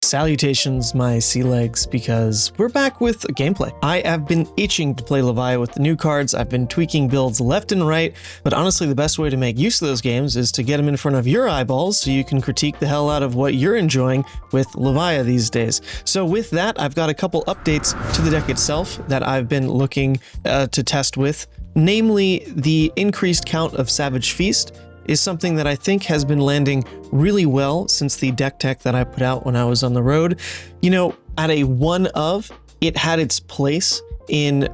Salutations, my sea legs, because we're back with gameplay. I have been itching to play Levia with the new cards. I've been tweaking builds left and right, but honestly the best way to make use of those games is to get them in front of your eyeballs so you can critique the hell out of what you're enjoying with Levia these days. So with that, I've got a couple updates to the deck itself that I've been looking to test with, namely the increased count of Savage Feast is something that I think has been landing really well since the Decktech that I put out when I was on the road. You know, at a 1 of, it had its place in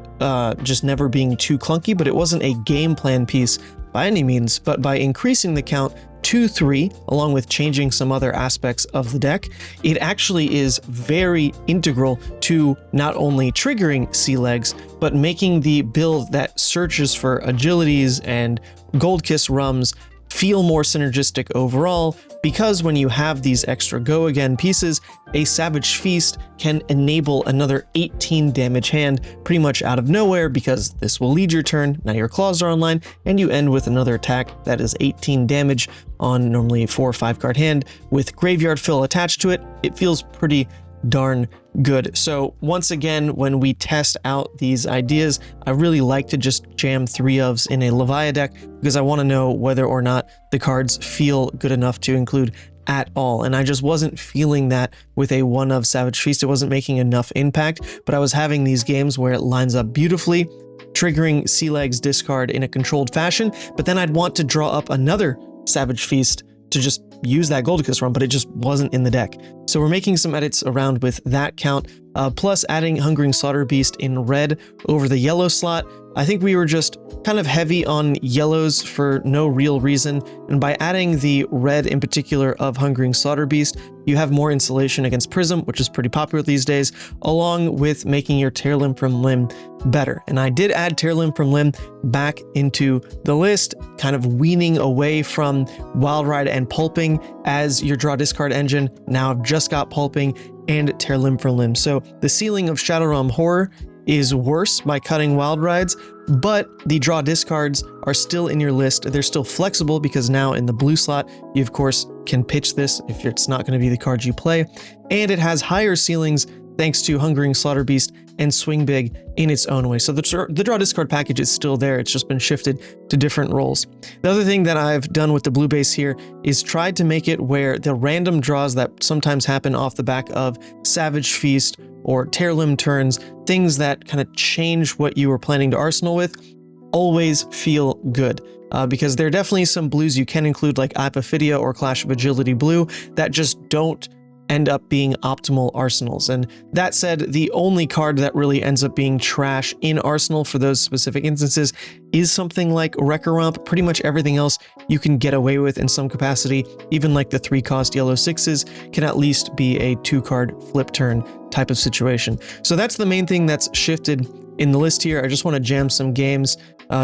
just never being too clunky, but it wasn't a game plan piece by any means. But by increasing the count to 3, along with changing some other aspects of the deck, it actually is very integral to not only triggering sea legs, but making the build that searches for agilities and Gold Kiss rums feel more synergistic overall, because when you have these extra go again pieces, a Savage Feast can enable another 18 damage hand pretty much out of nowhere, because this will lead your turn, now your claws are online, and you end with another attack that is 18 damage on normally a 4 or 5 card hand with Graveyard Fill attached to it. It feels pretty darn good. So once again, when we test out these ideas, I really like to just jam 3 ofs in a Levia deck because I want to know whether or not the cards feel good enough to include at all. And I just wasn't feeling that with a 1 of Savage Feast. It wasn't making enough impact, but I was having these games where it lines up beautifully, triggering Sea Legs discard in a controlled fashion, but then I'd want to draw up another Savage Feast to just use that Gold Kiss run, but it just wasn't in the deck. So we're making some edits around with that count, plus adding Hungering Slaughter Beast in red over the yellow slot. I think we were just kind of heavy on yellows for no real reason, and by adding the red in particular of Hungering Slaughter Beast, you have more insulation against Prism, which is pretty popular these days, along with making your Tear Limb from Limb better. And I did add Tear Limb from Limb back into the list, kind of weaning away from Wild Ride and Pulping as your draw discard engine. Now I've just got Pulping and Tear Limb from Limb. So the ceiling of Shadow Realm Horror is worse by cutting Wild Rides, but the draw discards are still in your list. They're still flexible because now in the blue slot, you of course can pitch this if it's not going to be the card you play, and it has higher ceilings thanks to Hungering Slaughter Beast and Swing Big in its own way. So the draw discard package is still there. It's just been shifted to different roles. The other thing that I've done with the blue base here is tried to make it where the random draws that sometimes happen off the back of Savage Feast or Tear Limb turns, things that kind of change what you were planning to arsenal with, always feel good. Because there are definitely some blues you can include, like Apophidia or Clash of Agility blue, that just don't end up being optimal arsenals. And that said, the only card that really ends up being trash in Arsenal for those specific instances is something like Wrecker Romp. Pretty much everything else you can get away with in some capacity, even like the 3-cost yellow 6s can at least be a 2-card flip turn type of situation. So that's the main thing that's shifted in the list here. I just want to jam some games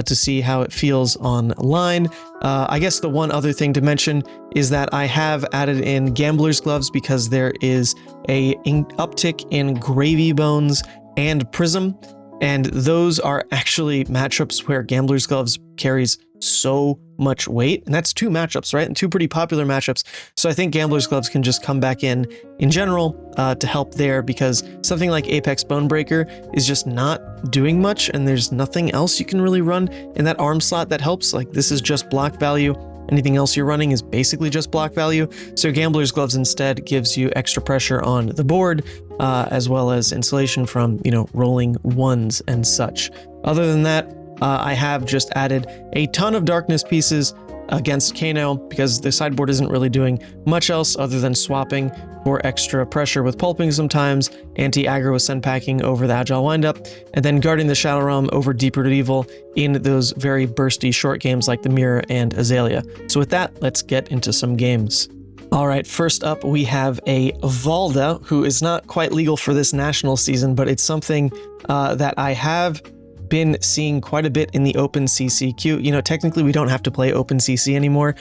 to see how it feels online. I guess the one other thing to mention is that I have added in Gambler's Gloves because there is a uptick in Gravy Bones and Prism, and those are actually matchups where Gambler's Gloves carries so much weight, and that's 2 matchups, right? And 2 pretty popular matchups. So I think Gambler's Gloves can just come back in general to help there, because something like Apex Bonebreaker is just not doing much, and there's nothing else you can really run in that arm slot that helps. Like, this is just block value. Anything else you're running is basically just block value. So Gambler's Gloves instead gives you extra pressure on the board, as well as insulation from, you know, rolling 1s and such. Other than that, I have just added a ton of darkness pieces against Kano because the sideboard isn't really doing much else other than swapping for extra pressure with Pulping sometimes, anti-aggro with Send Packing over the Agile Windup, and then guarding the Shadow Realm over Deep Rooted Evil in those very bursty short games like the Mirror and Azalea. So with that, let's get into some games. All right, first up we have a Valda, who is not quite legal for this national season, but it's something that I have been seeing quite a bit in the OpenCC queue. You know, technically we don't have to play OpenCC anymore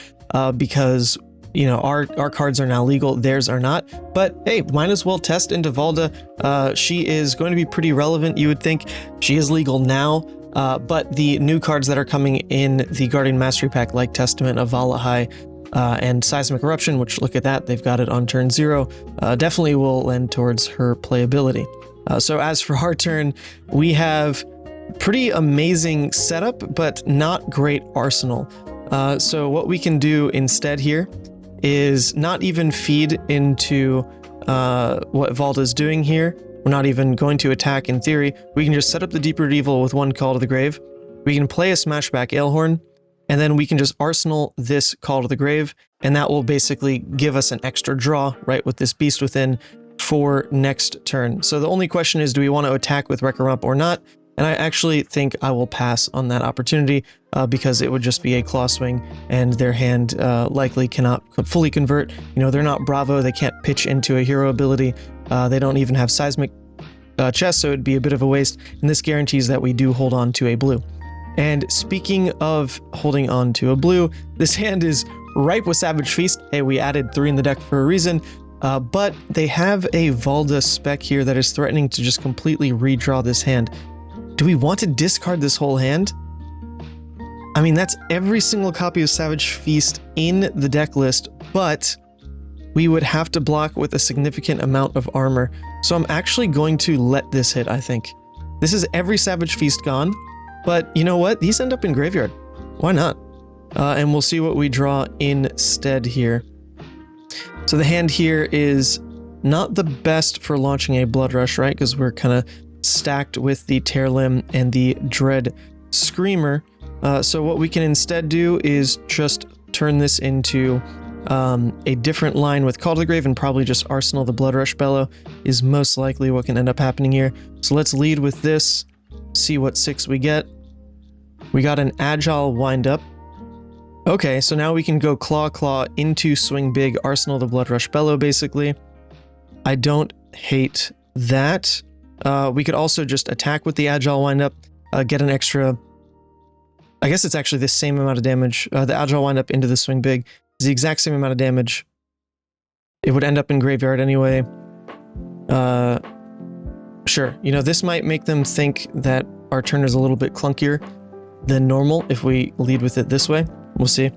because, you know, our cards are now legal, theirs are not. But hey, might as well test into Valda. She is going to be pretty relevant, you would think. She is legal now, but the new cards that are coming in the Guardian Mastery Pack, like Testament of Valahai, and Seismic Eruption, which look at that, they've got it on turn 0, definitely will lend towards her playability. So as for our turn, we have pretty amazing setup, but not great arsenal. So what we can do instead here is not even feed into what Valda's doing here. We're not even going to attack in theory. We can just set up the Deep-Rooted Evil with one Call to the Grave. We can play a Smashback Alehorn, and then we can just arsenal this Call to the Grave, and that will basically give us an extra draw, right, with this Beast Within for next turn. So the only question is, do we want to attack with Wrecker Rump or not? And I actually think I will pass on that opportunity because it would just be a claw swing, and their hand likely cannot fully convert. You know, they're not Bravo, they can't pitch into a hero ability. They don't even have Seismic Chest, so it'd be a bit of a waste. And this guarantees that we do hold on to a blue. And speaking of holding on to a blue, this hand is ripe with Savage Feast. Hey, we added 3 in the deck for a reason. But they have a Valda spec here that is threatening to just completely redraw this hand. Do we want to discard this whole hand? I mean, that's every single copy of Savage Feast in the deck list, but we would have to block with a significant amount of armor. So I'm actually going to let this hit, I think. This is every Savage Feast gone, but you know what? These end up in graveyard. Why not? And we'll see what we draw instead here. So the hand here is not the best for launching a Blood Rush, right? Because we're kind of stacked with the Tear Limb and the Dread Screamer. So what we can instead do is just turn this into a different line with Call to the Grave, and probably just arsenal the Blood Rush Bellow is most likely what can end up happening here. So let's lead with this, see what 6 we get. We got an Agile Wind-Up. Okay, so now we can go Claw into Swing Big, arsenal the Blood Rush Bellow, basically. I don't hate that. We could also just attack with the Agile Wind-Up, get an extra... I guess it's actually the same amount of damage. The Agile Wind-Up into the Swing Big is the exact same amount of damage. It would end up in graveyard anyway. Sure, you know, this might make them think that our turn is a little bit clunkier than normal if we lead with it this way. We'll see.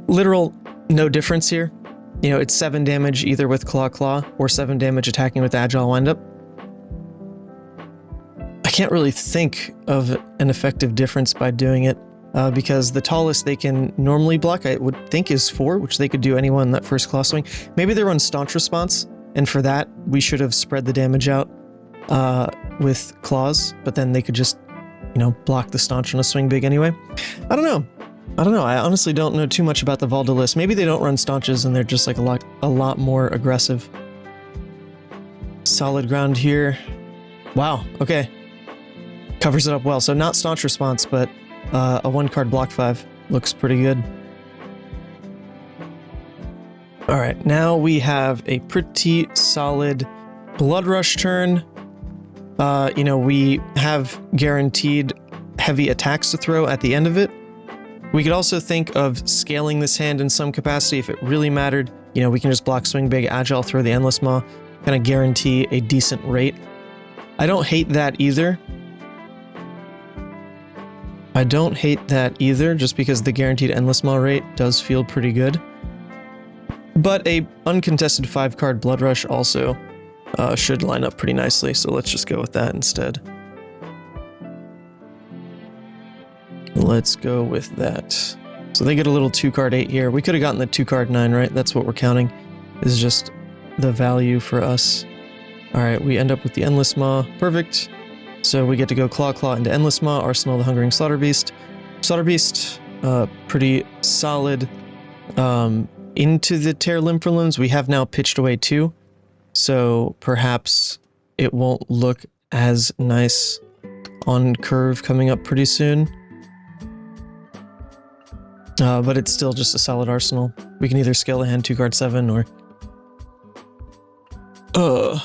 Literal no difference here. You know, it's 7 damage either with Claw or 7 damage attacking with Agile Wind-Up. I can't really think of an effective difference by doing it because the tallest they can normally block, I would think, is 4, which they could do anyone in that first Claw swing. Maybe they run Staunch Response, and for that, we should have spread the damage out with Claws, but then they could just, you know, block the Staunch on a Swing Big anyway. I don't know. I honestly don't know too much about the Valda list. Maybe they don't run Staunches and they're just like a lot more aggressive. Solid ground here. Wow, okay. Covers it up well. So not Staunch Response, but a 1-card block 5. Looks pretty good. Alright, now we have a pretty solid Blood Rush turn. You know, we have guaranteed heavy attacks to throw at the end of it. We could also think of scaling this hand in some capacity if it really mattered. You know, we can just block Swing Big, Agile, throw the Endless Maw, kind of guarantee a decent rate. I don't hate that either. Just because the guaranteed Endless Maw rate does feel pretty good. But a uncontested 5-card Blood Rush also should line up pretty nicely, so let's just go with that instead. Let's go with that. So they get a little 2-card 8 here. We could have gotten the 2-card 9, right? That's what we're counting, is just the value for us. Alright, we end up with the Endless Maw. Perfect. So we get to go Claw into Endless Maw, arsenal the Hungering Slaughter Beast. Slaughter Beast, pretty solid. Into the Tear Limb for Limbs, we have now pitched away 2. So perhaps it won't look as nice on curve coming up pretty soon. But it's still just a solid arsenal. We can either scale the hand 2-card 7 or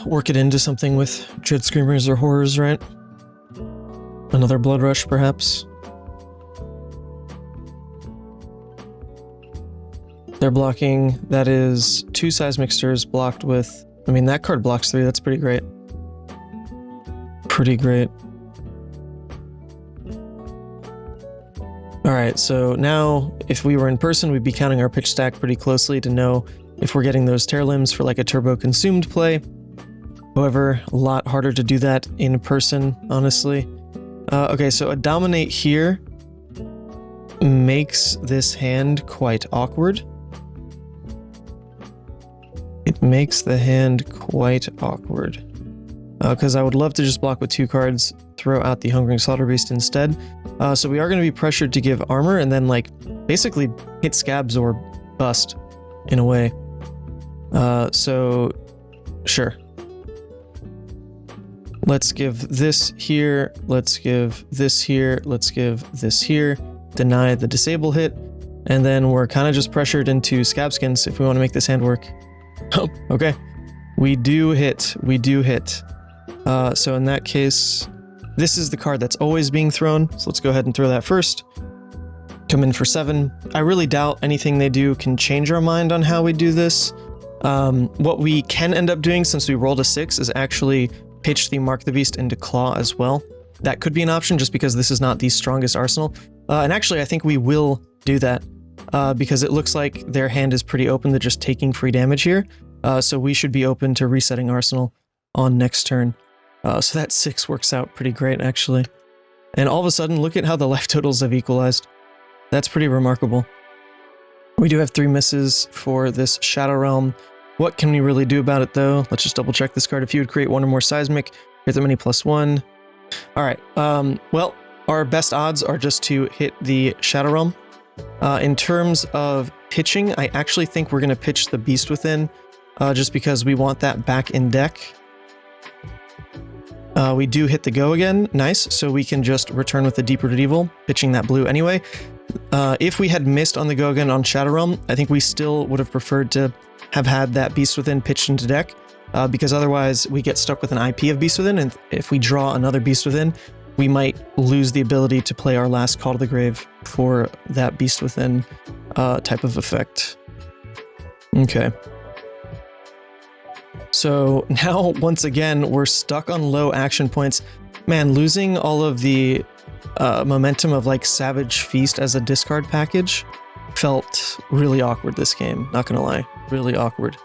work it into something with Dread Screamers or Horrors, right? Another Blood Rush, perhaps. They're blocking, that is 2 Seismic Stirs blocked with, I mean, that card blocks 3, that's pretty great. Pretty great. All right, so now if we were in person, we'd be counting our pitch stack pretty closely to know if we're getting those tear limbs for like a turbo consumed play. However, a lot harder to do that in person, honestly. Okay, so a dominate here makes this hand quite awkward. It makes the hand quite awkward. Because I would love to just block with 2 cards, throw out the Hungering Slaughter Beast instead. So we are going to be pressured to give armor and then like basically hit scabs or bust in a way. So sure. Let's give this here, let's give this here, let's give this here, deny the disable hit, and then we're kind of just pressured into scab skins if we want to make this hand work. Oh, okay. We do hit, we do hit. So in that case, this is the card that's always being thrown, so let's go ahead and throw that first. Come in for 7. I really doubt anything they do can change our mind on how we do this. What we can end up doing since we rolled a 6 is actually pitch the Mark the Beast into Claw as well. That could be an option just because this is not the strongest arsenal. And actually I think we will do that because it looks like their hand is pretty open to just taking free damage here. So we should be open to resetting arsenal on next turn. So that 6 works out pretty great actually. And all of a sudden look at how the life totals have equalized. That's pretty remarkable. We do have 3 misses for this Shadow Realm. What can we really do about it though? Let's just double check this card. If you would create 1 or more seismic, hit them any +1. All right. Well, our best odds are just to hit the Shadow Realm. In terms of pitching, I actually think we're going to pitch the Beast Within, just because we want that back in deck. We do hit the go again. Nice. So we can just return with the Deep Rooted Evil, pitching that blue anyway. If we had missed on the go again on Shadow Realm, I think we still would have preferred to have had that Beast Within pitched into deck, because otherwise we get stuck with an IP of Beast Within, and if we draw another Beast Within, we might lose the ability to play our last Call to the Grave for that Beast Within type of effect. Okay. So now, once again, we're stuck on low action points. Man, losing all of the momentum of like Savage Feast as a discard package felt really awkward this game, not gonna lie. Really awkward.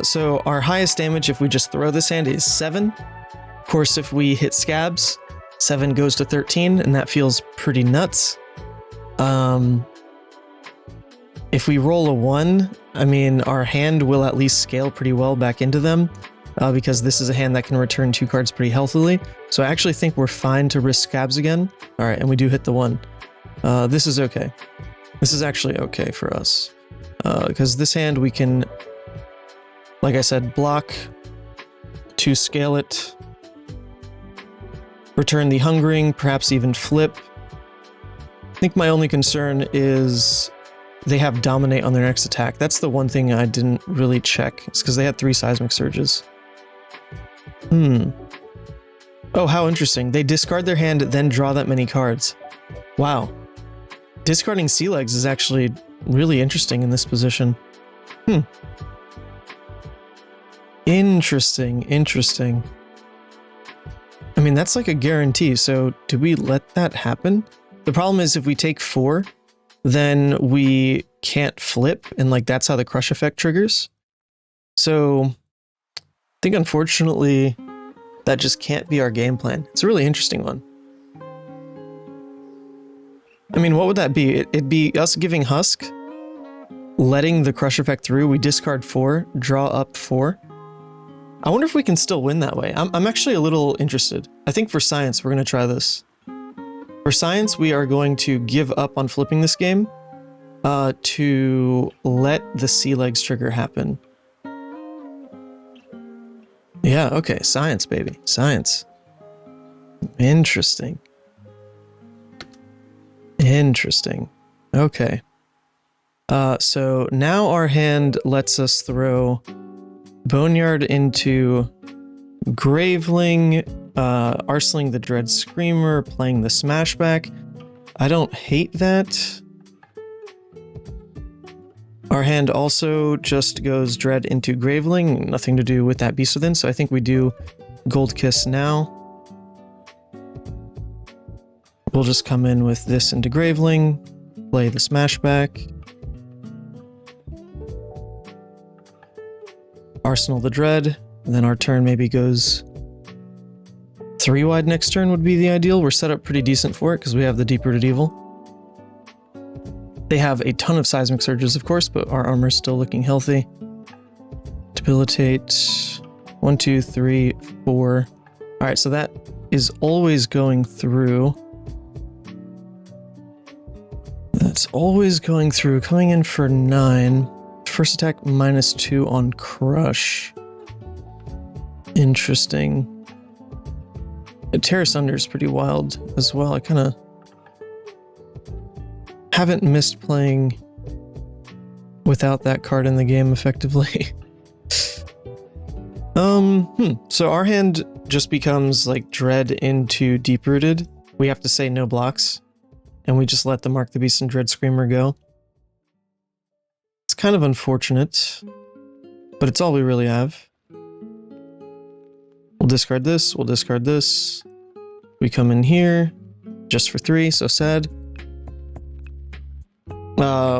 So our highest damage if we just throw this hand is 7. Of course, if we hit scabs, 7 goes to 13, and that feels pretty nuts. If we roll a 1, I mean, our hand will at least scale pretty well back into them, because this is a hand that can return 2 cards pretty healthily. So I actually think we're fine to risk scabs again. All right, and we do hit the 1. This is okay. This is actually okay for us. Because this hand we can, like I said, block to scale it, return the Hungering, perhaps even flip. I think my only concern is they have Dominate on their next attack. That's the one thing I didn't really check. It's because they had 3 Seismic Surges. Oh, how interesting. They discard their hand, then draw that many cards. Wow. Discarding Sea Legs is actually really interesting in this position. Interesting, interesting. I mean, that's like a guarantee, so do we let that happen? The problem is if we take 4, then we can't flip, and like that's how the crush effect triggers. So I think unfortunately that just can't be our game plan. It's a really interesting one. I mean, what would that be? It'd be us giving Husk, letting the crush effect through, we discard 4, draw up 4. I wonder if we can still win that way. I'm actually a little interested. I think for science, we're going to try this. For science, we are going to give up on flipping this game to let the Sea Legs trigger happen. Yeah, okay, science, baby. Science. Interesting. Interesting. Okay. So now our hand lets us throw Boneyard into Graveling, arseling the Dread Screamer, playing the Smashback. I don't hate that. Our hand also just goes Dread into Graveling, nothing to do with that Beast Within, so I think we do Gold Kiss now. We'll just come in with this into Graveling, play the Smashback. Arsenal the Dread, and then our turn maybe goes 3 wide next turn would be the ideal. We're set up pretty decent for it because we have the Deep-Rooted Evil. They have a ton of Seismic Surges, of course, but our armor's still looking healthy. Debilitate. 1, 2, 3, 4. Alright, so that is always going through. That's always going through. Coming in for 9. First attack -2 on Crush. Interesting. Tear Asunder is pretty wild as well. I kind of haven't missed playing without that card in the game effectively. So our hand just becomes like Dread into Deep-Rooted. We have to say no blocks, and we just let the Mark the Beast and Dread Screamer go. It's kind of unfortunate, but it's all we really have. We'll discard this, we'll discard this. We come in here, just for 3, so sad.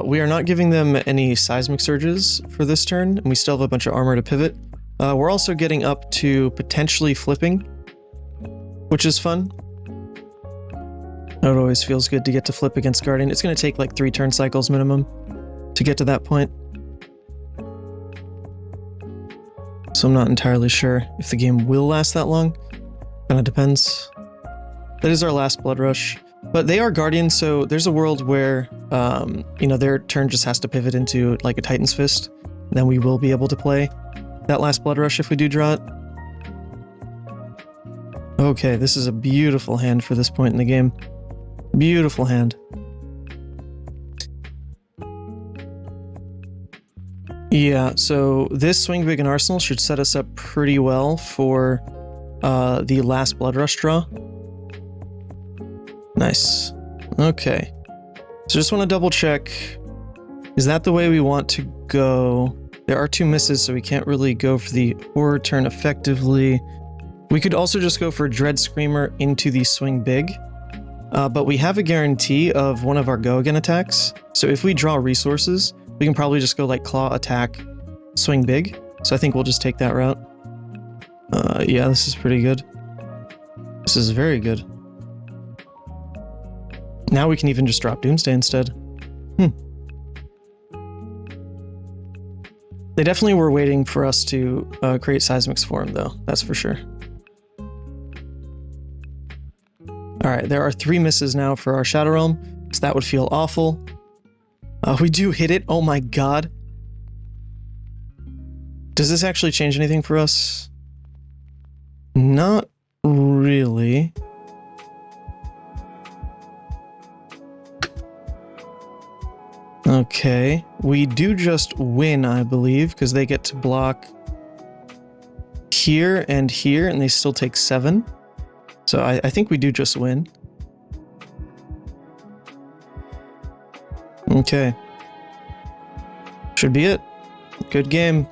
We are not giving them any Seismic Surges for this turn, and we still have a bunch of armor to pivot. We're also getting up to potentially flipping, which is fun. It always feels good to get to flip against Guardian. It's going to take like 3 turn cycles minimum to get to that point. So I'm not entirely sure if the game will last that long. Kind of depends. That is our last Blood Rush. But they are Guardians, so there's a world where, you know, their turn just has to pivot into like a Titan's Fist. Then we will be able to play that last Blood Rush if we do draw it. Okay, this is a beautiful hand for this point in the game. Beautiful hand. Yeah, so this Swing Big and Arsenal should set us up pretty well for the last Blood Rush draw. Nice. Okay. So just want to double check. Is that the way we want to go? There are 2 misses, so we can't really go for the Horror turn effectively. We could also just go for Dread Screamer into the Swing Big. But we have a guarantee of one of our Go Again attacks. So if we draw resources, we can probably just go like Claw, Attack, Swing Big. So I think we'll just take that route. Yeah, this is pretty good. This is very good. Now we can even just drop Doomsday instead. They definitely were waiting for us to create Seismics for him, though. That's for sure. Alright, there are 3 misses now for our Shadow Realm, so that would feel awful. We do hit it. Oh my god. Does this actually change anything for us? Not really. Okay, we do just win, I believe, because they get to block here, and they still take 7. So I think we do just win. Okay. Should be it. Good game.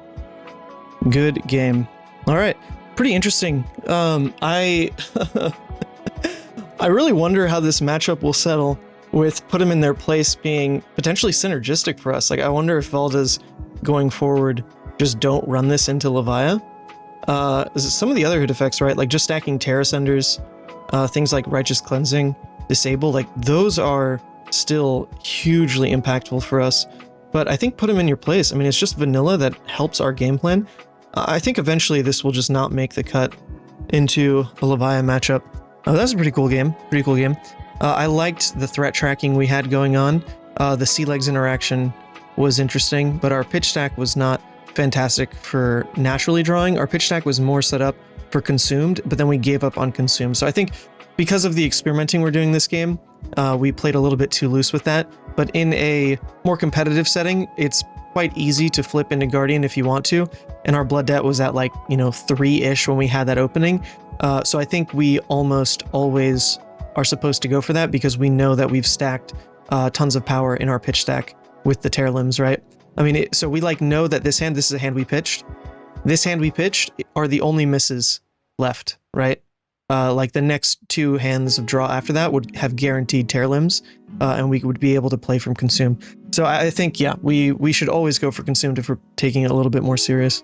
Good game. Alright, pretty interesting. I really wonder how this matchup will settle with Put Them in Their Place being potentially synergistic for us. Like, I wonder if Valda's going forward just don't run this into Levia. Some of the other hit effects, right? Like just stacking Terra Senders, things like Righteous Cleansing, Disable, like those are still hugely impactful for us. But I think Put Them in Your Place, I mean, it's just vanilla that helps our game plan. I think eventually this will just not make the cut into a Levia matchup. That's a pretty cool game. Pretty cool game. I liked the threat tracking we had going on. The Sea Legs interaction was interesting, but our pitch stack was not fantastic for naturally drawing. Our pitch stack was more set up for consumed, but then we gave up on consumed. So I think because of the experimenting we're doing this game, we played a little bit too loose with that. But in a more competitive setting, it's quite easy to flip into Guardian if you want to. And our blood debt was at like, 3-ish when we had that opening. So I think we almost always are supposed to go for that because we know that we've stacked tons of power in our pitch stack with the Tear Limbs, right? I mean, so we know that this is a hand we pitched. This hand we pitched are the only misses left, right? like the next 2 hands of draw after that would have guaranteed tear limbs, and we would be able to play from consume. So I think, yeah, we should always go for consumed if we're taking it a little bit more serious.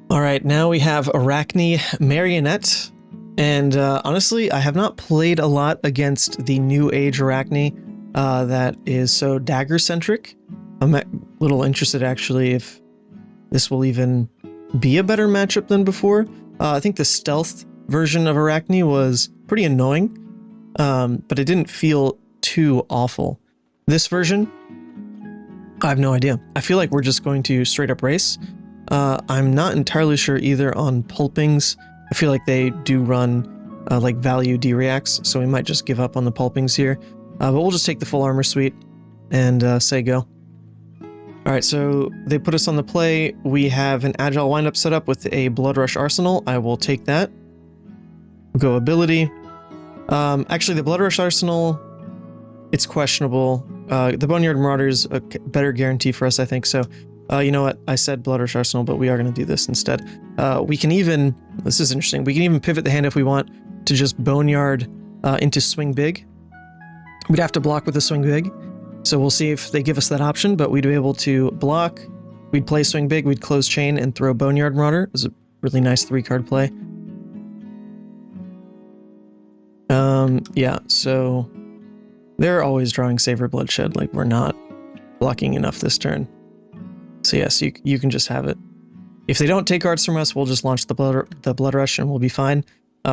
All right, now we have Arakni, Marionette, and honestly, I have not played a lot against the new age Arakni that is so dagger-centric. I'm a little interested, actually, if this will even be a better matchup than before. I think the stealth version of Arakni was pretty annoying, but it didn't feel too awful. This version, I have no idea. I feel like we're just going to straight up race. I'm not entirely sure either on pulpings. I feel like they do run like value D-reacts, so we might just give up on the pulpings here. But we'll just take the full armor suite and say go. Alright, so they put us on the play. We have an agile windup set up with a Blood Rush arsenal. I will take that. Go ability. Actually, the Blood Rush arsenal, it's questionable. The Boneyard Marauder's a better guarantee for us, I think. So, you know what? I said Blood Rush arsenal, but we are going to do this instead. We can even, this is interesting, we can even pivot the hand if we want to just Boneyard into Swing Big. We'd have to block with the Swing Big. So we'll see if they give us that option, but we'd be able to block, we'd play Swing Big, we'd close Chain and throw Boneyard Marauder. It was a really nice 3-card play. Yeah, so they're always drawing Savor Bloodshed, like we're not blocking enough this turn. So yes, you can just have it. If they don't take cards from us, we'll just launch the Blood Rush and we'll be fine,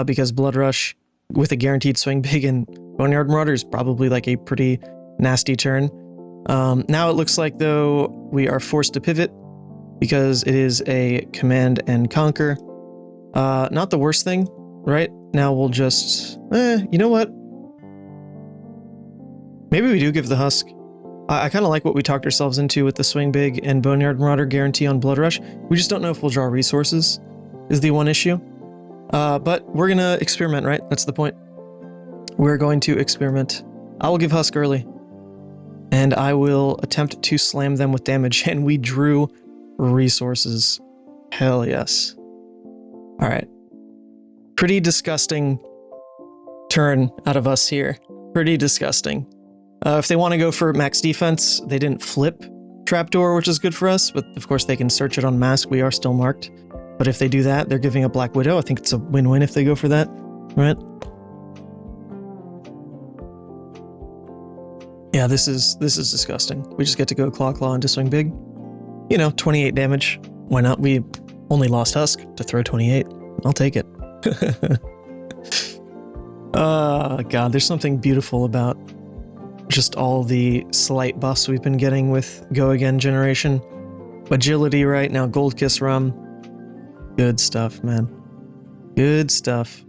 because Blood Rush with a guaranteed Swing Big and Boneyard Marauder is probably like a pretty nasty turn. Now it looks like, though, we are forced to pivot because it is a Command and Conquer. Not the worst thing, right? Now we'll just... you know what? Maybe we do give the Husk. I kind of like what we talked ourselves into with the Swing Big and Boneyard Marauder guarantee on Blood Rush. We just don't know if we'll draw resources, is the one issue. But we're going to experiment, right? That's the point. We're going to experiment. I will give Husk early. And I will attempt to slam them with damage, and we drew resources. Hell yes. Alright. Pretty disgusting turn out of us here. Pretty disgusting. If they want to go for max defense, they didn't flip Trapdoor, which is good for us, but of course they can search it on Mask. We are still marked. But if they do that, they're giving up Black Widow. I think it's a win-win if they go for that, right? Yeah, this is disgusting. We just get to go Claw into Swing Big. You know, 28 damage. Why not? We only lost Husk to throw 28. I'll take it. Oh, God, there's something beautiful about just all the slight buffs we've been getting with Go Again generation. Agility right now, Gold Kiss Rum. Good stuff, man. Good stuff.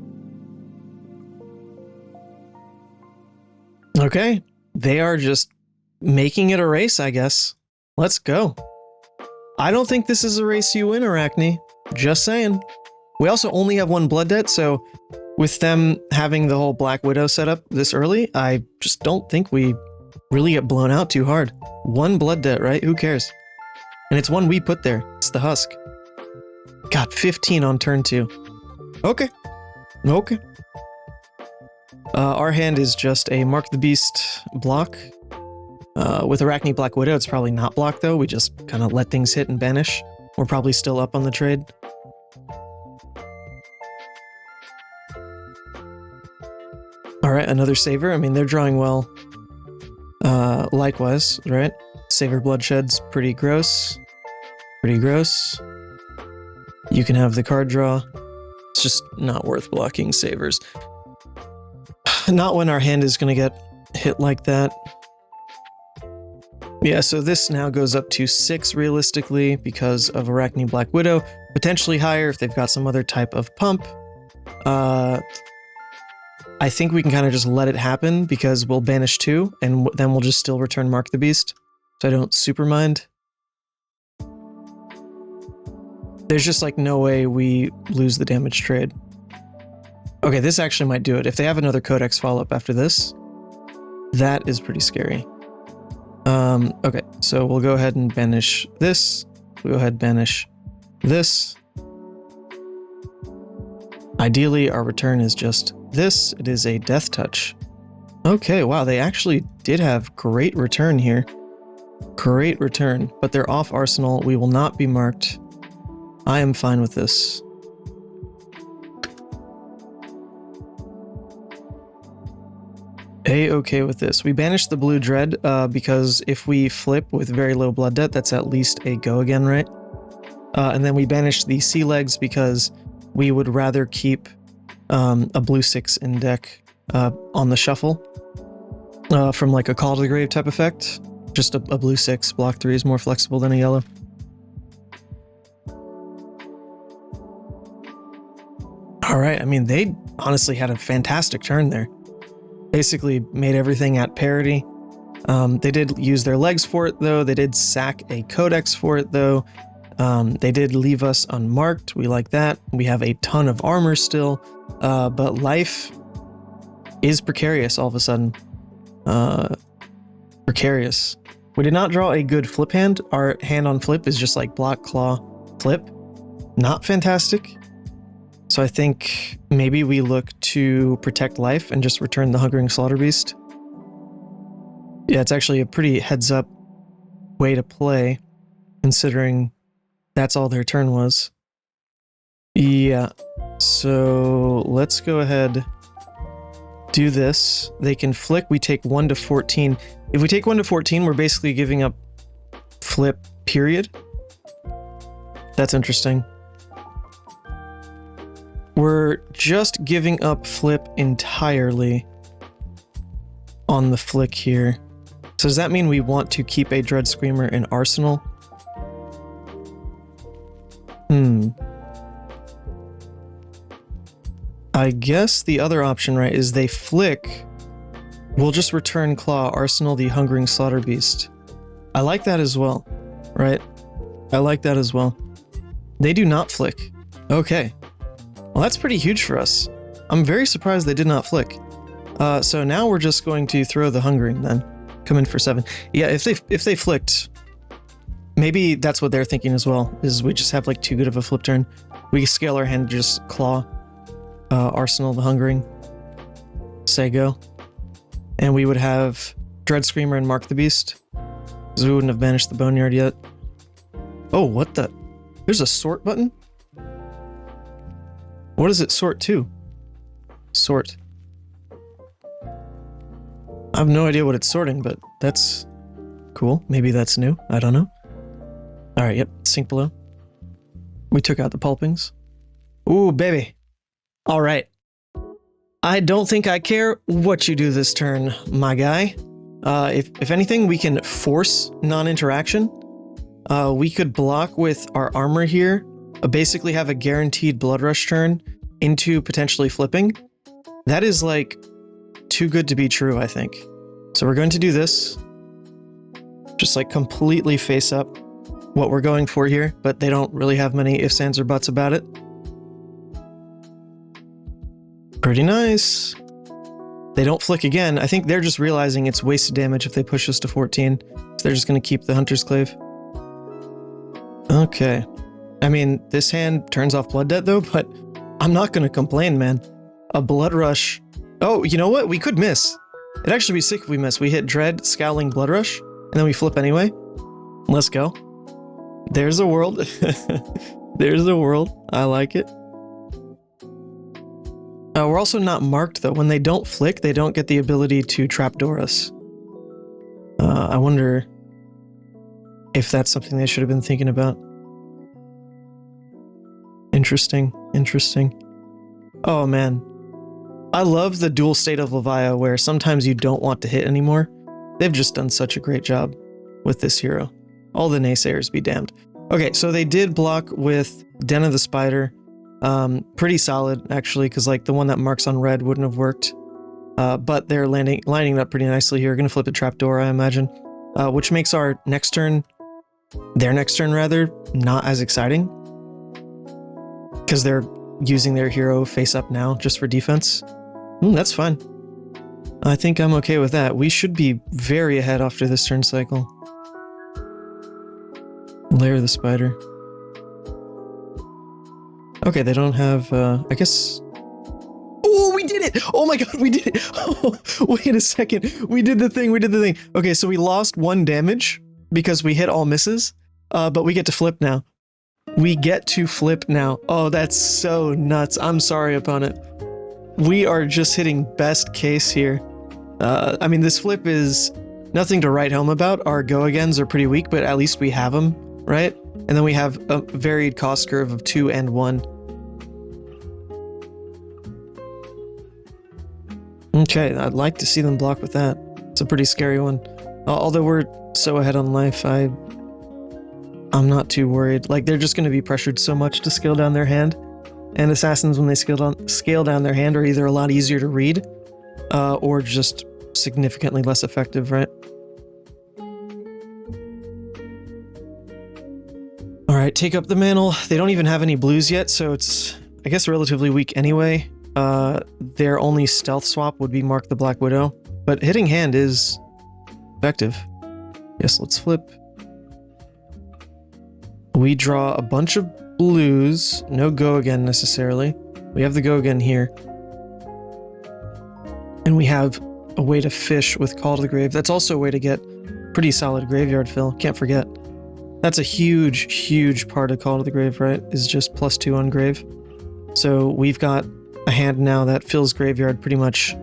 Okay. They are just making it a race, I guess. Let's go. I don't think this is a race you win, Arakni. Just saying. We also only have 1 Blood Debt, so with them having the whole Black Widow set up this early, I just don't think we really get blown out too hard. 1 Blood Debt, right? Who cares? And it's one we put there. It's the Husk. Got 15 on turn 2. Okay. Okay. Our hand is just a Mark the Beast block. With Arakni Black Widow, it's probably not blocked, though. We just kind of let things hit and banish. We're probably still up on the trade. Alright, another Savor. I mean, they're drawing well. Likewise, right? Savor Bloodshed's pretty gross. Pretty gross. You can have the card draw. It's just not worth blocking Savors. Not when our hand is going to get hit like that. Yeah, so this now goes up to 6 realistically because of Arakni Black Widow. Potentially higher if they've got some other type of pump. I think we can kind of just let it happen because we'll banish 2 and then we'll just still return Mark the Beast. So I don't super mind. There's just like no way we lose the damage trade. Okay, this actually might do it. If they have another Codex follow-up after this, that is pretty scary. Okay, so we'll go ahead and banish this. We'll go ahead and banish this. Ideally, our return is just this. It is a death touch. Okay, wow, they actually did have great return here. Great return, but they're off arsenal. We will not be marked. I am fine with this. A-okay with this. We banished the blue dread because if we flip with very low blood debt, that's at least a go again, right? And then we banished the sea legs because we would rather keep a blue 6 in deck on the shuffle from like a Call to the Grave type effect. Just a blue 6, block 3 is more flexible than a yellow. Alright, I mean, they honestly had a fantastic turn there. Basically made everything at parity. They did use their legs for it, though. They did sack a codex for it, though. They did leave us unmarked. We like that. We have a ton of armor still, but life is precarious all of a sudden. Precarious. We did not draw a good flip hand. Our hand on flip is just like block, claw, flip. Not fantastic. So I think maybe we look to protect life and just return the Hungering Slaughter Beast. Yeah, it's actually a pretty heads-up way to play, considering that's all their turn was. Yeah, so let's go ahead, do this. They can flick, we take 1 to 14. If we take 1 to 14, we're basically giving up flip, period. That's interesting. We're just giving up flip entirely on the flick here. So does that mean we want to keep a Dread Screamer in Arsenal? I guess the other option, right, is they flick. We'll just return Claw, Arsenal the Hungering Slaughter Beast. I like that as well, right? I like that as well. They do not flick. Okay. Well, that's pretty huge for us. I'm very surprised they did not flick. So now we're just going to throw the Hungering then. Come in for 7. Yeah, if they flicked, maybe that's what they're thinking as well, is we just have like too good of a flip turn. We scale our hand to just Claw, Arsenal the Hungering, say go. And we would have Dread Screamer and Mark the Beast, because we wouldn't have banished the Boneyard yet. Oh, what the? There's a sort button? What does it sort to? Sort. I have no idea what it's sorting, but that's cool. Maybe that's new. I don't know. Alright, yep. Sink below. We took out the pulpings. Ooh, baby. Alright. I don't think I care what you do this turn, my guy. If anything, we can force non-interaction. We could block with our armor here. Basically have a guaranteed Blood Rush turn into potentially flipping. That is like too good to be true, I think. So we're going to do this. Just like completely face up what we're going for here, but they don't really have many ifs, ands, or buts about it. Pretty nice. They don't flick again. I think they're just realizing it's wasted damage if they push us to 14. So they're just going to keep the Hunter's Clave. Okay. I mean, this hand turns off Blood Debt though, but I'm not going to complain, man. A Blood Rush. Oh, you know what? We could miss. It'd actually be sick if we miss. We hit Dread, Scowling, Blood Rush, and then we flip anyway. Let's go. There's a world. There's a world. I like it. We're also not marked though. When they don't flick, they don't get the ability to trapdoor us. I wonder if that's something they should have been thinking about. Interesting, interesting. Oh man. I love the dual state of Levia where sometimes you don't want to hit anymore. They've just done such a great job with this hero. All the naysayers be damned. Okay, so they did block with Den of the Spider. Pretty solid, actually, because like the one that marks on red wouldn't have worked. But they're lining it up pretty nicely here. Gonna flip a trapdoor, I imagine. Which makes our next turn, their next turn rather, not as exciting. Because they're using their hero face up now just for defense. That's fine. I think I'm okay with that. We should be very ahead after this turn cycle. Lair the Spider. Okay, they don't have, I guess did it! Oh my god, we did it! Oh, wait a second. We did the thing, we did the thing. Okay, so we lost 1 damage because we hit all misses, but we get to flip now. We get to flip now. Oh, that's so nuts. I'm sorry, opponent. We are just hitting best case here. I mean, this flip is nothing to write home about. Our go-agains are pretty weak, but at least we have them, right? And then we have a varied cost curve of 2 and 1. Okay, I'd like to see them block with that. It's a pretty scary one. Although we're so ahead on life, I'm not too worried. Like, they're just going to be pressured so much to scale down their hand. And assassins, when they scale down their hand, are either a lot easier to read, or just significantly less effective, right? Alright, take up the mantle. They don't even have any blues yet, so it's, I guess, relatively weak anyway. Their only stealth swap would be Mark the Black Widow, but hitting hand is effective. Yes, let's flip. We draw a bunch of blues. No go again necessarily. We have the go again here. And we have a way to fish with Call to the Grave. That's also a way to get pretty solid graveyard fill. Can't forget. That's a huge, huge part of Call to the Grave, right? Is just +2 on grave. So we've got a hand now that fills graveyard pretty much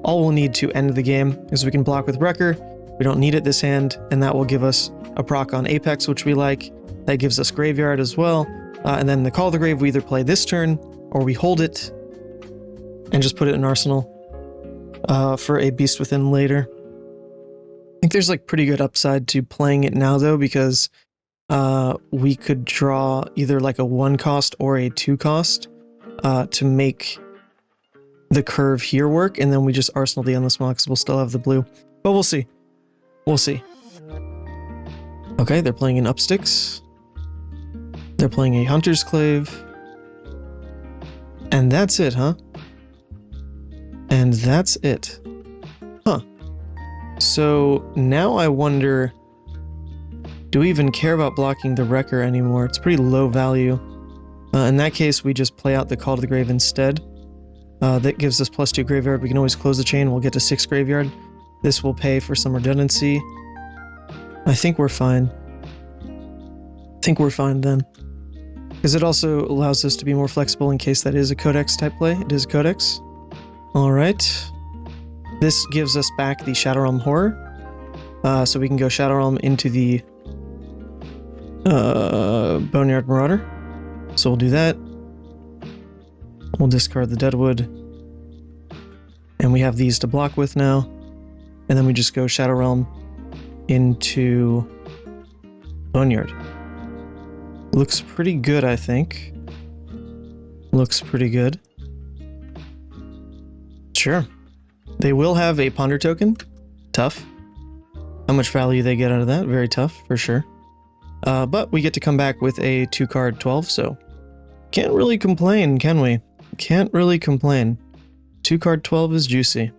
all we'll need to end the game, because we can block with Wrecker. We don't need it this hand, and that will give us a proc on Apex, which we like. That gives us graveyard as well. And then the Call of the Grave, we either play this turn, or we hold it and just put it in Arsenal for a Beast Within later. I think there's like pretty good upside to playing it now though, because we could draw either like a 1 cost or a 2 cost to make the curve here work, and then we just Arsenal the Endless Maw because we'll still have the blue. But we'll see. We'll see. Okay, they're playing an Upsticks. They're playing a Hunter's Clave. And that's it, huh? And that's it. Huh. So now I wonder, do we even care about blocking the Wrecker anymore? It's pretty low value. In that case, we just play out the Call to the Grave instead. That gives us +2 graveyard. We can always close the chain. We'll get to 6 graveyard. This will pay for some redundancy. I think we're fine. I think we're fine then. Because it also allows us to be more flexible in case that is a Codex type play. It is a Codex. Alright. This gives us back the Shadow Realm Horror. So we can go Shadow Realm into the Boneyard Marauder. So we'll do that. We'll discard the Deadwood. And we have these to block with now. And then we just go Shadow Realm into Boneyard. Looks pretty good, I think. Looks pretty good. Sure. They will have a Ponder token. Tough. How much value they get out of that? Very tough, for sure. But we get to come back with a 2-card 12, so can't really complain, can we? Can't really complain. 2-card 12 is juicy.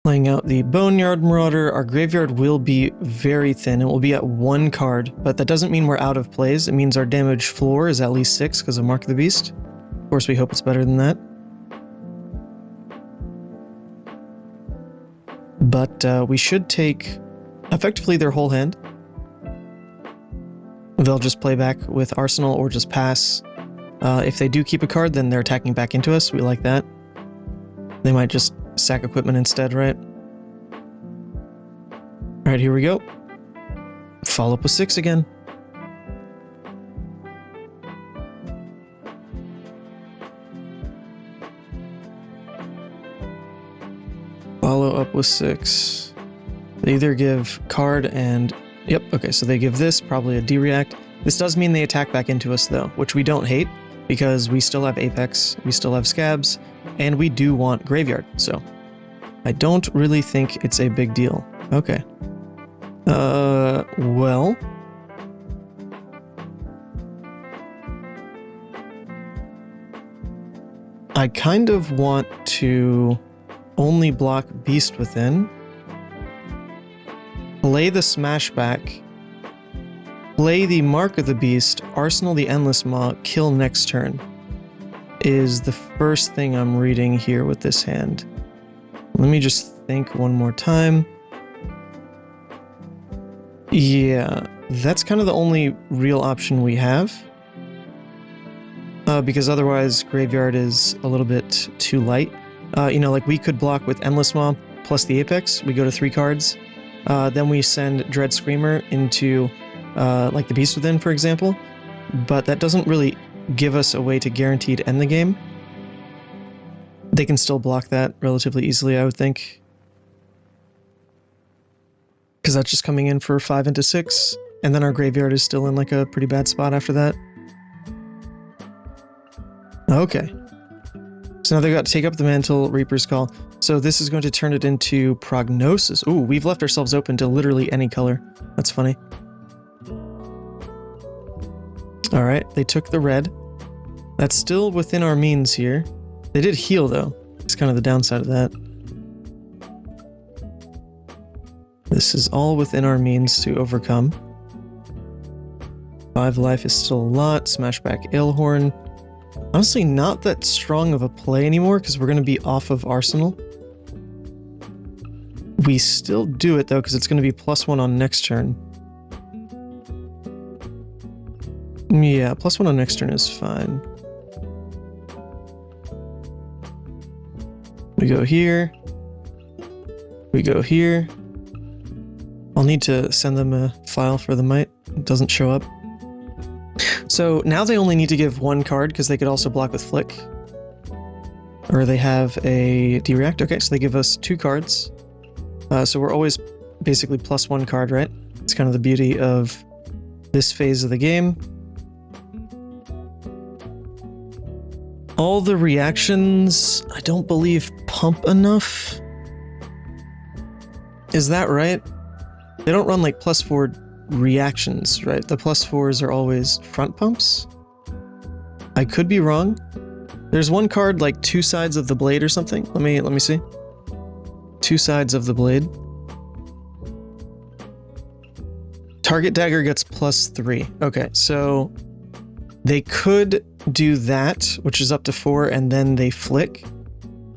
Playing out the Boneyard Marauder, our graveyard will be very thin. It will be at 1 card, but that doesn't mean we're out of plays. It means our damage floor is at least 6 because of Mark the Beast. Of course, we hope it's better than that. But we should take effectively their whole hand. They'll just play back with Arsenal or just pass. If they do keep a card, then they're attacking back into us. We like that. They might just sack equipment instead, right? Alright, here we go. Follow up with 6 again. Follow up with 6. They either give card and... Yep, okay, so they give this, probably a D-React. This does mean they attack back into us, though, which we don't hate, because we still have Apex, we still have Scabs, and we do want Graveyard, so I don't really think it's a big deal. Okay. Well... I kind of want to only block Beast Within, play the Smashback, Play the Mark of the Beast, Arsenal the Endless Maw, kill next turn. Is the first thing I'm reading here with this hand. Let me just think one more time. Yeah, that's kind of the only real option we have. Because otherwise, Graveyard is a little bit too light. You know, like we could block with Endless Maw plus the Apex. We go to 3 cards. Then we send Dread Screamer into, like the Beast Within, for example. But that doesn't really give us a way to guaranteed end the game. They can still block that relatively easily, I would think. Because that's just coming in for 5 into 6, and then our graveyard is still in like a pretty bad spot after that. Okay. So now they've got Take Up the Mantle, Reaper's Call. So this is going to turn it into Prognosis. Ooh, we've left ourselves open to literally any color. That's funny. Alright, they took the red. That's still within our means here. They did heal, though. It's kind of the downside of that. This is all within our means to overcome. 5 life is still a lot. Smashback Alehorn. Honestly, not that strong of a play anymore, because we're going to be off of Arsenal. We still do it, though, because it's going to be +1 on next turn. Yeah, +1 on next turn is fine. We go here. We go here. I'll need to send them a file for the might. It doesn't show up. So now they only need to give 1 card because they could also block with Flick. Or they have a D-React. Okay, so they give us 2 cards. So we're always basically +1 card, right? It's kind of the beauty of this phase of the game. All the reactions, I don't believe, pump enough. Is that right? They don't run like +4 reactions, right? The +4s are always front pumps? I could be wrong. There's one card like 2 sides of the blade or something. Let me see. 2 sides of the blade. Target dagger gets +3. Okay, so they could do that, which is up to 4, and then they flick.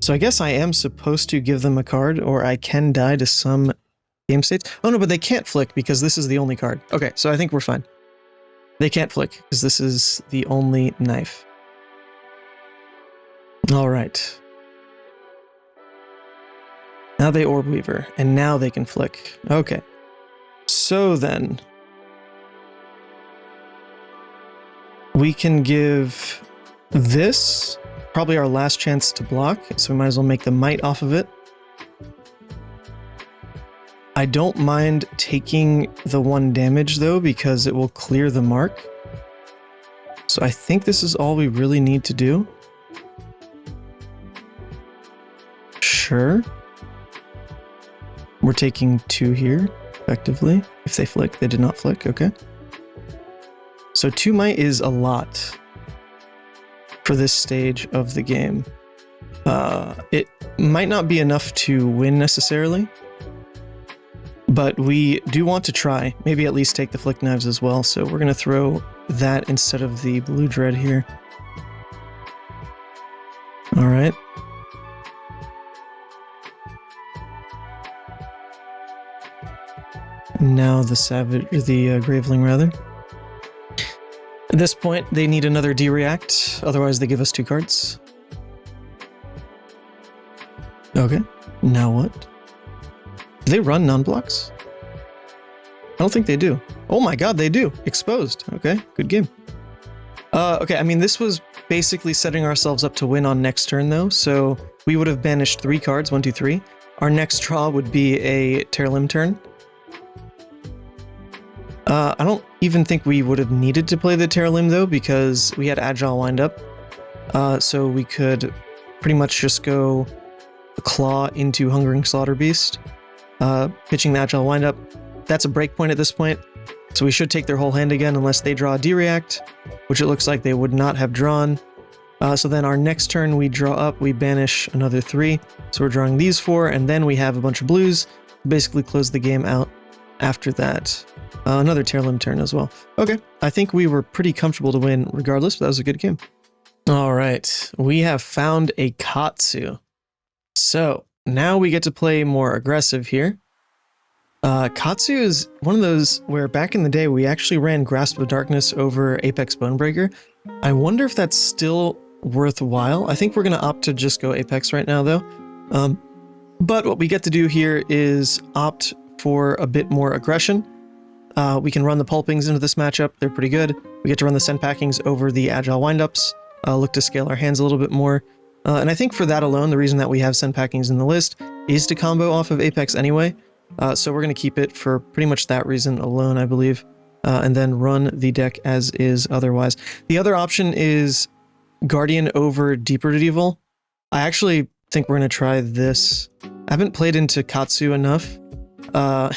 So I guess I am supposed to give them a card, or I can die to some game states. Oh no, but they can't flick because this is the only card. Okay, so I think we're fine. They can't flick because this is the only knife. All right. Now they Orb Weaver, and now they can flick. Okay. So then, we can give this probably our last chance to block, so we might as well make the might off of it. I don't mind taking the 1 damage though, because it will clear the mark. So I think this is all we really need to do. Sure. We're taking 2 here, effectively. If they flick, they did not flick, okay. So 2 might is a lot for this stage of the game. It might not be enough to win necessarily, but we do want to try. Maybe at least take the flick knives as well, so we're going to throw that instead of the blue dread here. Alright. Now the Graveling rather. At this point, they need another D-React, otherwise they give us 2 cards. Okay, now what? Do they run non-blocks? I don't think they do. Oh my god, they do! Exposed. Okay, good game. Okay, I mean, this was basically setting ourselves up to win on next turn, though, so we would have banished 3 cards, 1, 2, 3. Our next draw would be a Tearlimb turn. I don't even think we would have needed to play the Tearlimb, though, because we had Agile wind up. So we could pretty much just go Claw into Hungering Slaughter Beast. Pitching the Agile wind up. That's a break point at this point, so we should take their whole hand again unless they draw a D-React, which it looks like they would not have drawn. So then our next turn we draw up, we banish another 3. So we're drawing these 4, and then we have a bunch of blues. Basically close the game out. after that. Another tail limb turn as well. Okay, I think we were pretty comfortable to win regardless, but that was a good game. All right, we have found a Katsu. So now we get to play more aggressive here. Katsu is one of those where back in the day we actually ran Grasp of Darkness over Apex Bonebreaker. I wonder if that's still worthwhile. I think we're going to opt to just go Apex right now though. But what we get to do here is opt for a bit more aggression. We can run the pulpings into this matchup. They're pretty good. We get to run the send packings over the agile windups. Look to scale our hands a little bit more. And I think for that alone, the reason that we have send packings in the list is to combo off of Apex anyway. So we're going to keep it for pretty much that reason alone, I believe. And then run the deck as is otherwise. The other option is Guardian over Deeper Rooted Evil. I actually think we're going to try this. I haven't played into Katsu enough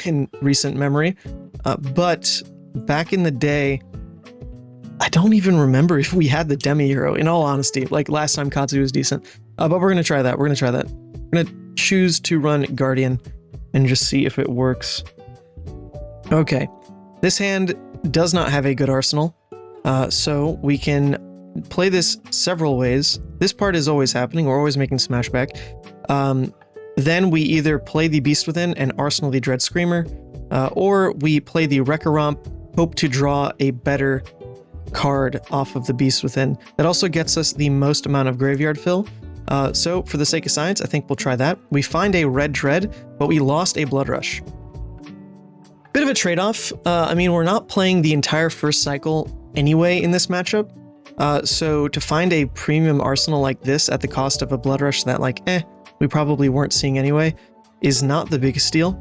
in recent memory. But back in the day, I don't even remember if we had the demi-hero, in all honesty. Like last time Katsu was decent. But we're going to try that. We're going to try that. We're going to choose to run Guardian and just see if it works. Okay. This hand does not have a good arsenal. So we can play this several ways. This part is always happening. We're always making smashback. Then we either play the Beast Within and arsenal the Dread Screamer, or we play the Wrecker Romp, hope to draw a better card off of the Beast Within. That also gets us the most amount of graveyard fill. So for the sake of science, I think we'll try that. We find a Red Dread, but we lost a Blood Rush. Bit of a trade-off. I mean, we're not playing the entire first cycle anyway in this matchup. So to find a premium arsenal like this at the cost of a Blood Rush that we probably weren't seeing anyway is not the biggest deal.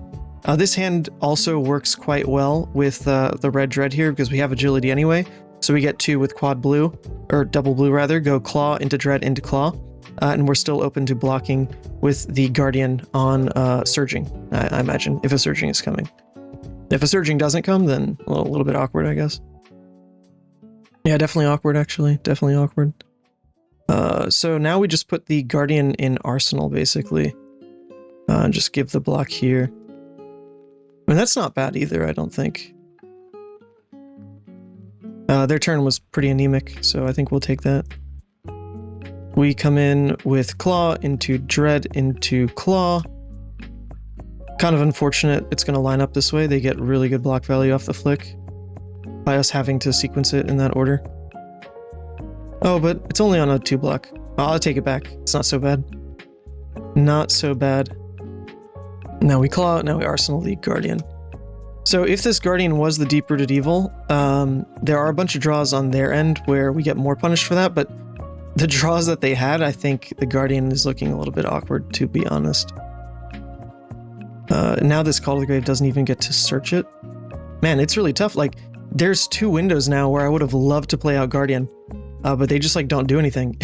This hand also works quite well with the Red Dread here because we have agility anyway. So we get 2 with quad blue, or double blue rather, go Claw into Dread into Claw. And we're still open to blocking with the Guardian on Surging, I imagine, if a Surging is coming. If a Surging doesn't come, then a little bit awkward, I guess. Yeah, definitely awkward, actually. Definitely awkward. So now we just put the Guardian in Arsenal, basically. Just give the block here. I mean, that's not bad either, I don't think. Their turn was pretty anemic, so I think we'll take that. We come in with Claw into Dread into Claw. Kind of unfortunate it's going to line up this way. They get really good block value off the flick by us having to sequence it in that order. Oh, but it's only on a 2 block. Oh, I'll take it back. It's not so bad. Not so bad. Now we Claw, now we Arsenal the Guardian. So if this Guardian was the Deep Rooted Evil, there are a bunch of draws on their end where we get more punished for that, but the draws that they had, I think the Guardian is looking a little bit awkward, to be honest. Now this Call to the Grave doesn't even get to search it. Man, it's really tough. Like, there's 2 windows now where I would have loved to play out Guardian, but they just, like, don't do anything.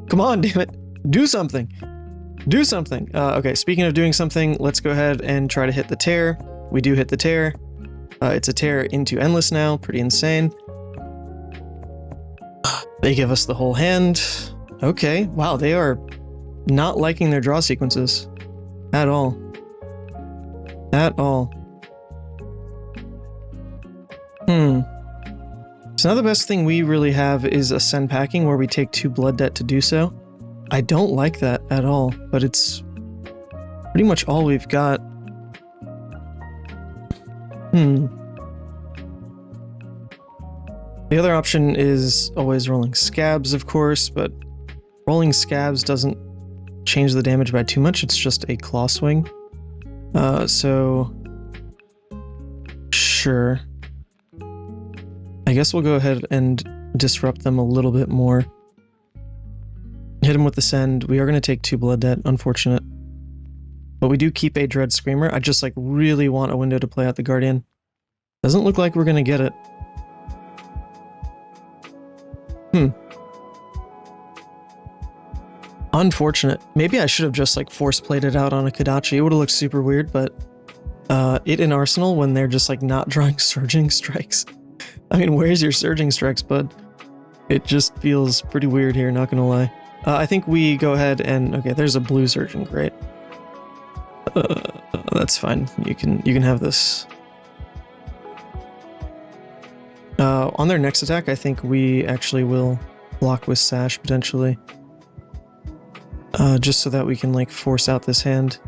Come on, damn it. Do something. Do something. Okay, speaking of doing something, let's go ahead and try to hit the tear. We do hit the tear. It's a tear into Endless now. Pretty insane. They give us the whole hand. Okay, wow, they are not liking their draw sequences. At all. At all. So now the best thing we really have is a send packing where we take 2 blood debt to do so. I don't like that at all, but it's pretty much all we've got. The other option is always rolling Scabs, of course, but rolling Scabs doesn't change the damage by too much. It's just a Claw Swing. So sure. I guess we'll go ahead and disrupt them a little bit more. Hit him with the send. We are going to take 2 blood debt, unfortunate. But we do keep a Dread Screamer. I just really want a window to play out the Guardian. Doesn't look like we're going to get it. Unfortunate. Maybe I should have just force played it out on a Kodachi. It would have looked super weird, but it in Arsenal when they're just not drawing Surging Strikes. I mean, where's your Surging Strikes, bud? It just feels pretty weird here, not gonna lie. I think we go ahead and... Okay, there's a blue Surging, great. That's fine. You can have this. On their next attack, I think we actually will block with Sash, potentially. Just so that we can, like, force out this hand.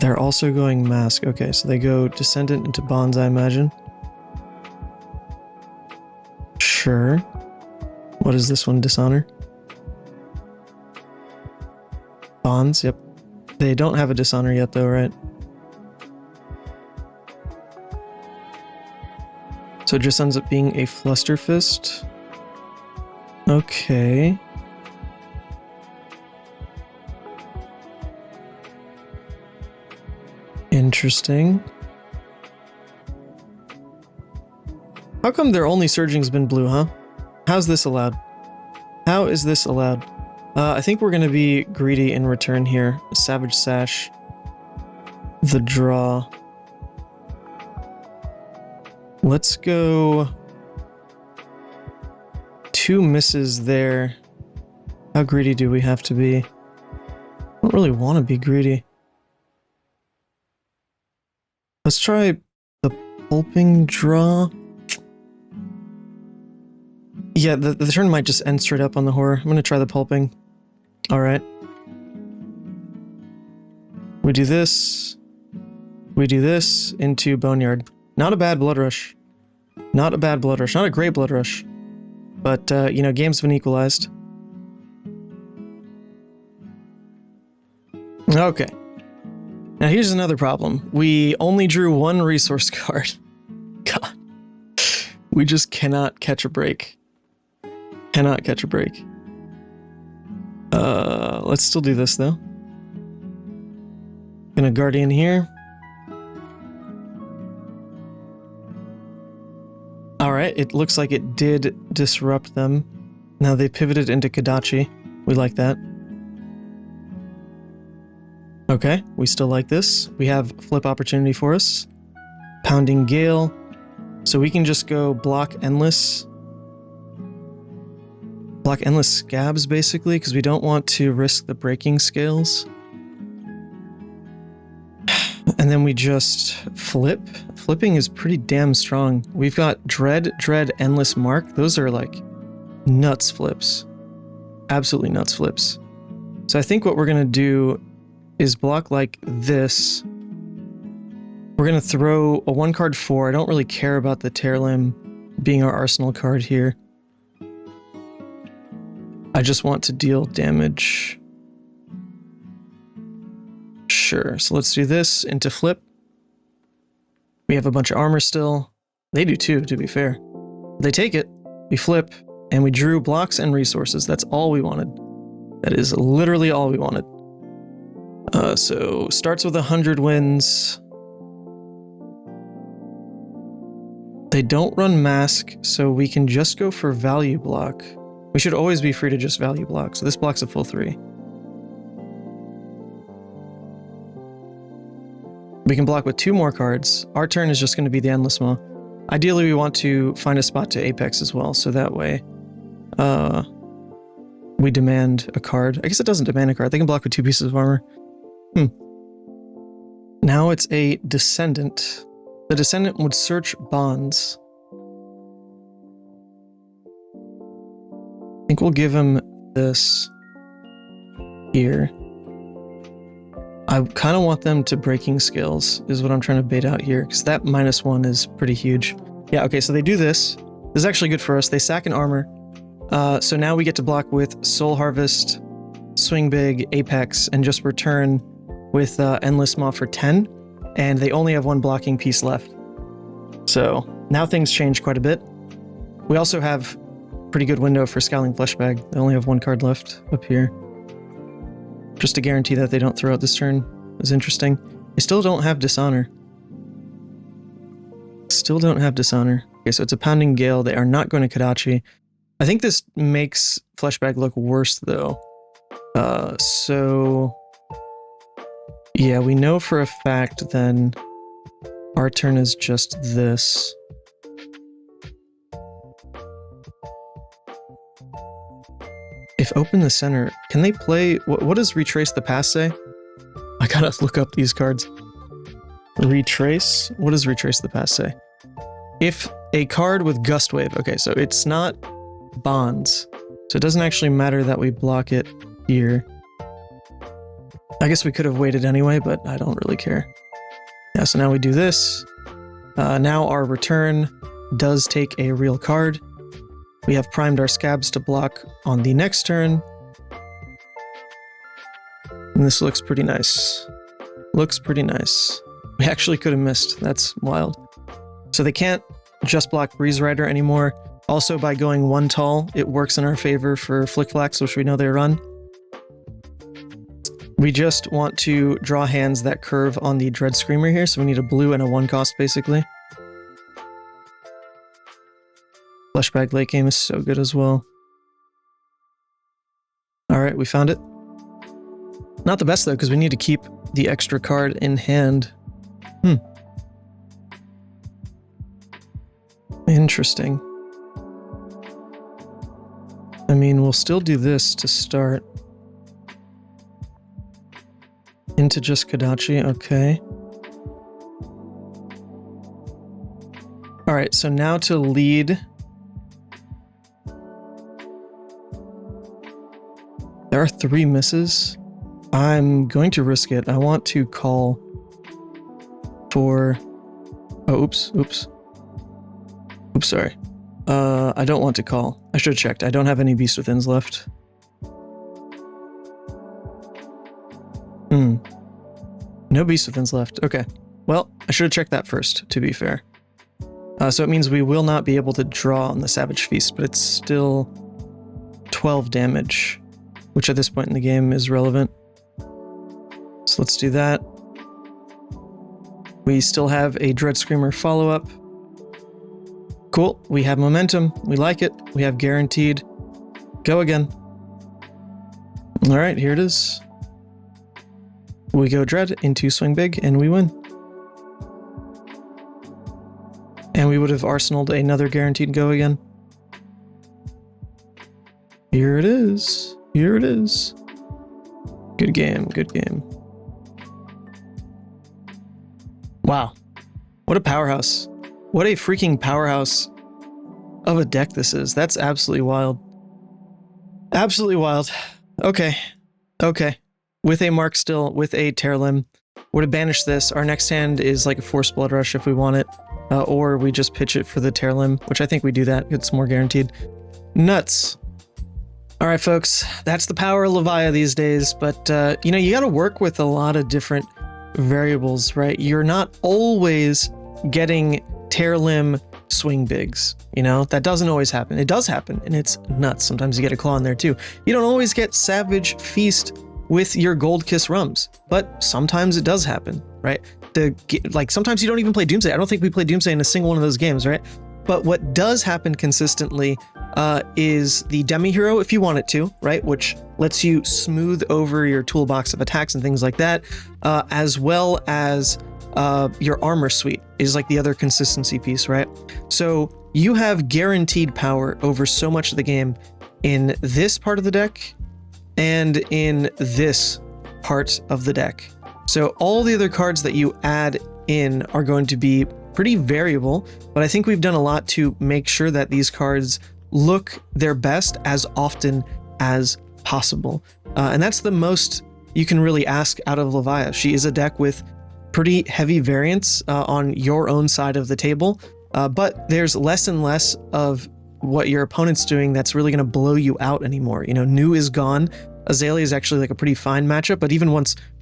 They're also going Mask. Okay, so they go Descendant into Bonds, I imagine. Sure. What is this one? Dishonor? Bonds, yep. They don't have a Dishonor yet, though, right? So it just ends up being a Fluster Fist. Okay. Interesting. How come their only surging's been blue, huh? How's this allowed? How is this allowed? I think we're gonna be greedy in return here. Savage Sash. The draw. Let's go 2 misses there. How greedy do we have to be? I don't really want to be greedy. Let's try the pulping draw. Yeah, the turn might just end straight up on the horror. I'm going to try the pulping. Alright. We do this. We do this into Boneyard. Not a bad blood rush. Not a bad blood rush. Not a great blood rush. But, you know, game's been equalized. Okay. Now here's another problem. We only drew 1 resource card. God. We just cannot catch a break. Cannot catch a break. Let's still do this, though. Gonna Guardian here. Alright, it looks like it did disrupt them. Now they pivoted into Kadachi. We like that. Okay, we still like this. We have flip opportunity for us. Pounding Gale. So we can just go block Endless. Block Endless Scabs, basically, because we don't want to risk the breaking scales. And then we just flip. Flipping is pretty damn strong. We've got Dread, Endless Mark. Those are like nuts flips. Absolutely nuts flips. So I think what we're going to do is block like this. We're going to throw a 1-card 4. I don't really care about the Tear Limb being our arsenal card here. I just want to deal damage. Sure, so let's do this into flip. We have a bunch of armor still. They do too, to be fair. They take it, we flip, and we drew blocks and resources. That's all we wanted. That is literally all we wanted. So starts with 100 wins. They don't run mask, so we can just go for value block. We should always be free to just value block, so this block's a full 3. We can block with 2 more cards. Our turn is just going to be the Endless Maw. Ideally, we want to find a spot to Apex as well, so that way we demand a card. I guess it doesn't demand a card. They can block with 2 pieces of armor. Now it's a Descendant. The Descendant would search Bonds. I think we'll give him this here. I kind of want them to breaking scales is what I'm trying to bait out here, because that -1 is pretty huge. Yeah, okay, so they do this. This is actually good for us. They sack an armor. So now we get to block with Soul Harvest, Swing Big, Apex, and just return with Endless Maw for 10, and they only have 1 blocking piece left. So now things change quite a bit. We also have pretty good window for Scowling Fleshbag. They only have 1 card left up here. Just to guarantee that they don't throw out this turn is interesting. They still don't have Dishonor. Still don't have Dishonor. Okay, so it's a Pounding Gale. They are not going to Kadachi. I think this makes Fleshbag look worse, though. So... yeah, we know for a fact then our turn is just this. They've opened the center. Can they play... What does Retrace the Past say? I gotta look up these cards. Retrace? What does Retrace the Past say? If a card with Gust Wave... Okay, so it's not Bonds. So it doesn't actually matter that we block it here. I guess we could have waited anyway, but I don't really care. Yeah, so now we do this. Now our return does take a real card. We have primed our Scabs to block on the next turn. And this looks pretty nice. Looks pretty nice. We actually could have missed. That's wild. So they can't just block Breeze Rider anymore. Also, by going one tall, it works in our favor for Flickflacks, which we know they run. We just want to draw hands that curve on the Dread Screamer here, so we need a blue and a 1-cost, basically. Fleshbag late game is so good as well. Alright, we found it. Not the best, though, because we need to keep the extra card in hand. Interesting. I mean, we'll still do this to start. Into just Kodachi, okay. Alright, so now to lead. There are 3 misses. I'm going to risk it. I want to call for... Oh, oops. Oops, sorry. I don't want to call. I should have checked. I don't have any Beast Withins left. No Beast Withins left. Okay. Well, I should have checked that first, to be fair. So it means we will not be able to draw on the Savage Feast, but it's still 12 damage, which at this point in the game is relevant. So let's do that. We still have a Dread Screamer follow-up. Cool. We have momentum. We like it. We have guaranteed. Go again. All right, here it is. We go Dread into Swing Big, and we win. And we would have arsenaled another guaranteed go again. Here it is. Here it is. Good game. Good game. Wow. What a powerhouse. What a freaking powerhouse of a deck this is. That's absolutely wild. Absolutely wild. Okay. Okay. With a Mark still, with a Tear Limb. We're to banish this. Our next hand is like a Force Blood Rush if we want it. Or we just pitch it for the Tear Limb, which I think we do that. It's more guaranteed. Nuts. All right, folks. That's the power of Levia these days. But, you know, you got to work with a lot of different variables, right? You're not always getting Tear Limb Swing Bigs. You know, that doesn't always happen. It does happen, and it's nuts. Sometimes you get a Claw in there, too. You don't always get Savage Feast with your Gold Kiss Rums, but sometimes it does happen, right? Like sometimes you don't even play Doomsday. I don't think we played Doomsday in a single one of those games, right? But what does happen consistently is the Demi Hero, if you want it to, right? Which lets you smooth over your toolbox of attacks and things like that, as well as your Armor Suite is like the other consistency piece, right? So you have guaranteed power over so much of the game in this part of the deck and in this part of the deck. So all the other cards that you add in are going to be pretty variable, but I think we've done a lot to make sure that these cards look their best as often as possible. And that's the most you can really ask out of Levia. She is a deck with pretty heavy variance on your own side of the table, but there's less and less of what your opponent's doing that's really going to blow you out anymore. You know, Nu is gone. Azalea is actually like a pretty fine matchup, but even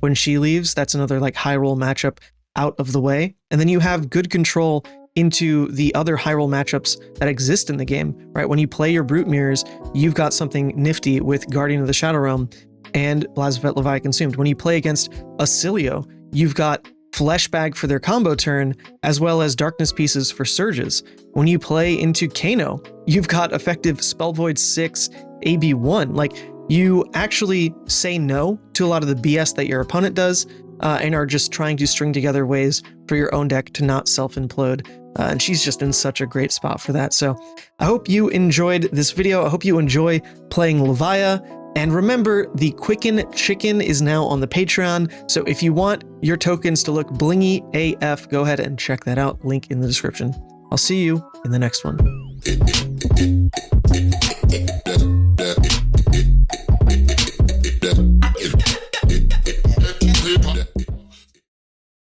when she leaves, that's another like high roll matchup out of the way. And then you have good control into the other high roll matchups that exist in the game, right? When you play your Brute Mirrors, you've got something nifty with Guardian of the Shadow Realm and Blazophet Levia Consumed. When you play against Acilio, you've got Fleshbag for their combo turn, as well as Darkness Pieces for Surges. When you play into Kano, you've got effective Spell Void 6, AB1. Like, you actually say no to a lot of the BS that your opponent does, and are just trying to string together ways for your own deck to not self-implode. And she's just in such a great spot for that. So I hope you enjoyed this video. I hope you enjoy playing Levia. And remember, the Quicken Chicken is now on the Patreon. So if you want your tokens to look blingy AF, go ahead and check that out. Link in the description. I'll see you in the next one.